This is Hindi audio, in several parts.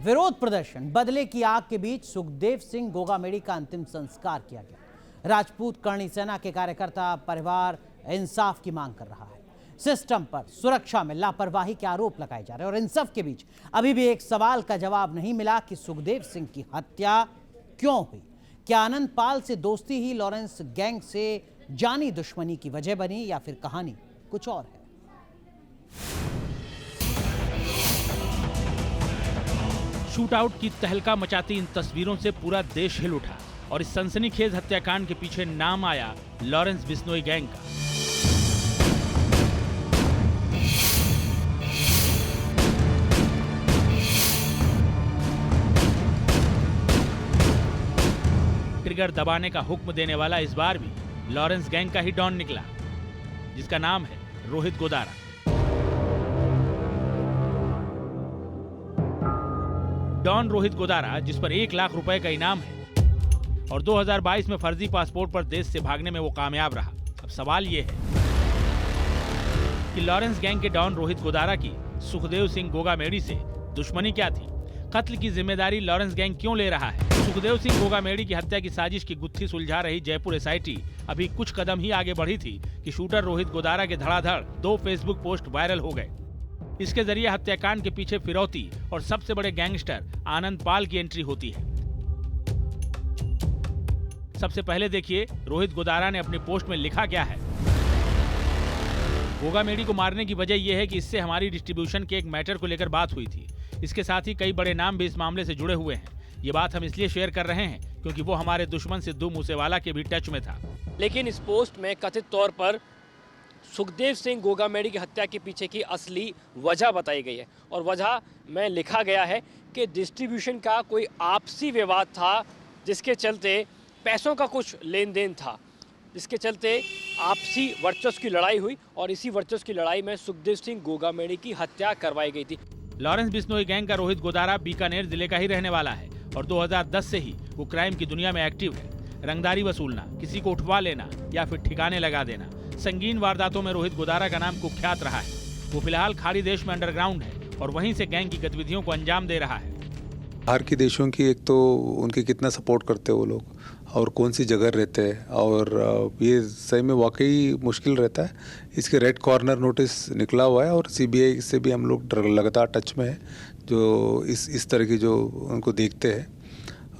विरोध प्रदर्शन, बदले की आग के बीच सुखदेव सिंह गोगामेड़ी का अंतिम संस्कार किया गया। राजपूत करणी सेना के कार्यकर्ता परिवार इंसाफ की मांग कर रहा है। सिस्टम पर सुरक्षा में लापरवाही के आरोप लगाए जा रहे हैं और इन सब के बीच अभी भी एक सवाल का जवाब नहीं मिला कि सुखदेव सिंह की हत्या क्यों हुई। क्या आनंद पाल से दोस्ती ही लॉरेंस गैंग से जानी दुश्मनी की वजह बनी या फिर कहानी कुछ और है? शूटआउट की तहलका मचाती इन तस्वीरों से पूरा देश हिल उठा और इस सनसनीखेज हत्याकांड के पीछे नाम आया लॉरेंस बिश्नोई गैंग का। ट्रिगर दबाने का हुक्म देने वाला इस बार भी लॉरेंस गैंग का ही डॉन निकला, जिसका नाम है रोहित गोदारा। डॉन रोहित गोदारा, जिस पर 1 लाख रुपए का इनाम है और 2022 में फर्जी पासपोर्ट पर देश से भागने में वो कामयाब रहा। अब सवाल ये है कि लॉरेंस गैंग के डॉन रोहित गोदारा की सुखदेव सिंह गोगामेड़ी से दुश्मनी क्या थी? कत्ल की जिम्मेदारी लॉरेंस गैंग क्यों ले रहा है? सुखदेव सिंह गोगामेड़ी की हत्या की साजिश की गुत्थी सुलझा रही जयपुर एसआईटी अभी कुछ कदम ही आगे बढ़ी थी कि शूटर रोहित गोदारा के धड़ाधड़ 2 फेसबुक पोस्ट वायरल हो गए। इसके जरिए हत्याकांड के पीछे फिरौती और सबसे बड़े गैंगस्टर आनंद पाल की एंट्री होती है। सबसे पहले देखिए रोहित गोदारा ने अपने पोस्ट में लिखा क्या है। गोगामेड़ी को मारने की वजह यह है कि इससे हमारी डिस्ट्रीब्यूशन के एक मैटर को लेकर बात हुई थी। इसके साथ ही कई बड़े नाम भी इस मामले से जुड़े हुए हैं। ये बात हम इसलिए शेयर कर रहे हैं क्योंकि वो हमारे दुश्मन सिद्धू मूसेवाला के भी टच में था। लेकिन इस पोस्ट में कथित तौर पर सुखदेव सिंह गोगामेड़ी की हत्या के पीछे की असली वजह बताई गई है और वजह में लिखा गया है कि डिस्ट्रीब्यूशन का कोई आपसी विवाद था, जिसके चलते पैसों का कुछ लेन देन था, जिसके चलते आपसी वर्चस्व की लड़ाई हुई और इसी वर्चस्व की लड़ाई में सुखदेव सिंह गोगामेड़ी की हत्या करवाई गई थी। लॉरेंस बिश्नोई गैंग का रोहित गोदारा बीकानेर जिले का ही रहने वाला है और 2010 से ही वो क्राइम की दुनिया में एक्टिव है। रंगदारी वसूलना, किसी को उठवा लेना या फिर ठिकाने लगा देना, संगीन वारदातों में रोहित गोदारा का नाम कुख्यात रहा है। वो फिलहाल खाड़ी देश में अंडरग्राउंड है और वहीं से गैंग की गतिविधियों को अंजाम दे रहा है। बाहर की देशों की एक तो उनकी कितना सपोर्ट करते हैं वो लोग और कौन सी जगह रहते हैं, और ये सही में वाकई मुश्किल रहता है। इसके रेड कॉर्नर नोटिस निकला हुआ है और सीबीआई से भी हम लोग लगातार टच में है, जो इस तरह की जो उनको देखते हैं,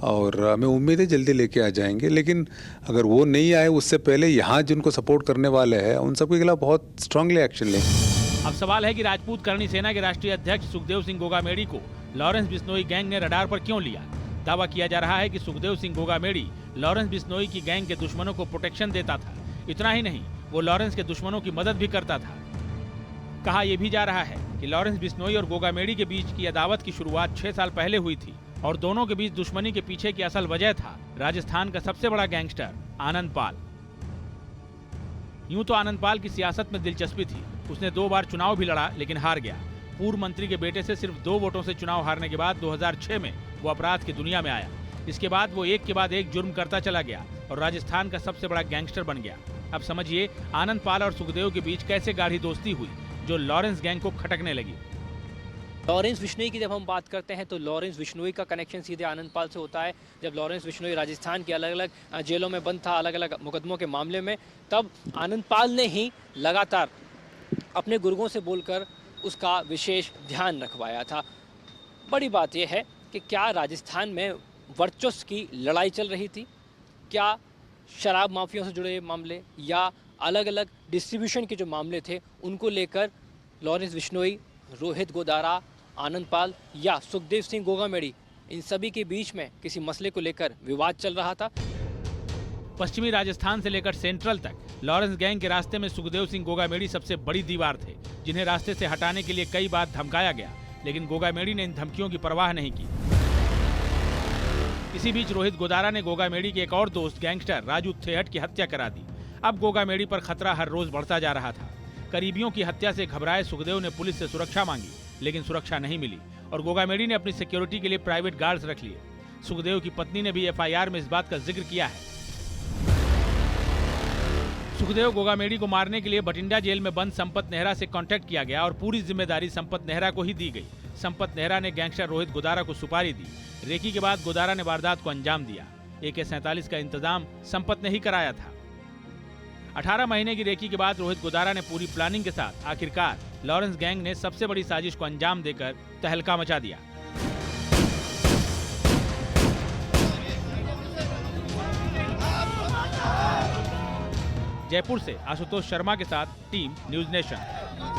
और हमें उम्मीद है जल्दी लेके आ जाएंगे। लेकिन अगर वो नहीं आए उससे पहले यहाँ जिनको सपोर्ट करने वाले हैं उन सबके खिलाफ बहुत स्ट्रांगली एक्शन लें। अब सवाल है कि राजपूत करणी सेना के राष्ट्रीय अध्यक्ष सुखदेव सिंह गोगामेड़ी को लॉरेंस बिश्नोई गैंग ने रडार पर क्यों लिया? दावा किया जा रहा है कि सुखदेव सिंह गोगामेड़ी लॉरेंस बिश्नोई की गैंग के दुश्मनों को प्रोटेक्शन देता था। इतना ही नहीं, वो लॉरेंस के दुश्मनों की मदद भी करता था। कहा यह भी जा रहा है कि लॉरेंस बिश्नोई और गोगामेड़ी के बीच की अदावत की शुरुआत 6 साल पहले हुई थी और दोनों के बीच दुश्मनी के पीछे की असल वजह था राजस्थान का सबसे बड़ा गैंगस्टर आनंद पाल। यूं तो आनंद पाल की सियासत में दिलचस्पी थी। उसने 2 बार चुनाव भी लड़ा लेकिन हार गया। पूर्व मंत्री के बेटे से सिर्फ 2 वोटों से चुनाव हारने के बाद 2006 में वो अपराध की दुनिया में आया। इसके बाद वो एक के बाद एक जुर्म करता चला गया और राजस्थान का सबसे बड़ा गैंगस्टर बन गया। अब समझिए आनंद पाल और सुखदेव के बीच कैसे गाढ़ी दोस्ती हुई जो लॉरेंस गैंग को खटकने लगी। लॉरेंस बिश्नोई की जब हम बात करते हैं तो लॉरेंस बिश्नोई का कनेक्शन सीधे आनंद पाल से होता है। जब लॉरेंस बिश्नोई राजस्थान की अलग अलग जेलों में बंद था, अलग अलग मुकदमों के मामले में, तब आनंद पाल ने ही लगातार अपने गुर्गों से बोलकर उसका विशेष ध्यान रखवाया था। बड़ी बात यह है कि क्या राजस्थान में वर्चस्व की लड़ाई चल रही थी? क्या शराब माफियाओं से जुड़े मामले या अलग अलग डिस्ट्रीब्यूशन के जो मामले थे उनको लेकर लॉरेंस बिश्नोई, रोहित गोदारा, आनंद पाल या सुखदेव सिंह गोगामेड़ी, इन सभी के बीच में किसी मसले को लेकर विवाद चल रहा था? पश्चिमी राजस्थान से लेकर सेंट्रल तक लॉरेंस गैंग के रास्ते में सुखदेव सिंह गोगामेड़ी सबसे बड़ी दीवार थे, जिन्हें रास्ते से हटाने के लिए कई बार धमकाया गया, लेकिन गोगामेड़ी ने इन धमकियों की परवाह नहीं की। इसी बीच रोहित गोदारा ने गोगामेड़ी के एक और दोस्त गैंगस्टर राजू थेहट की हत्या करा दी। अब गोगामेड़ी पर खतरा हर रोज बढ़ता जा रहा था। करीबियों की हत्या से घबराए सुखदेव ने पुलिस से सुरक्षा मांगी, लेकिन सुरक्षा नहीं मिली और गोगामेड़ी ने अपनी सिक्योरिटी के लिए प्राइवेट गार्ड्स रख लिए। सुखदेव की पत्नी ने भी एफआईआर में इस बात का जिक्र किया है। सुखदेव गोगामेड़ी को मारने के लिए बठिंडा जेल में बंद संपत नेहरा से कांटेक्ट किया गया और पूरी जिम्मेदारी संपत नेहरा को ही दी गई। संपत नेहरा ने गैंगस्टर रोहित गोदारा को सुपारी दी। रेकी के बाद गोदारा ने वारदात को अंजाम दिया। AK-47 का इंतजाम संपत ने ही कराया था। 18 महीने की रेकी के बाद रोहित गोदारा ने पूरी प्लानिंग के साथ आखिरकार लॉरेंस गैंग ने सबसे बड़ी साजिश को अंजाम देकर तहलका मचा दिया। जयपुर से आशुतोष शर्मा के साथ टीम न्यूज़ नेशन।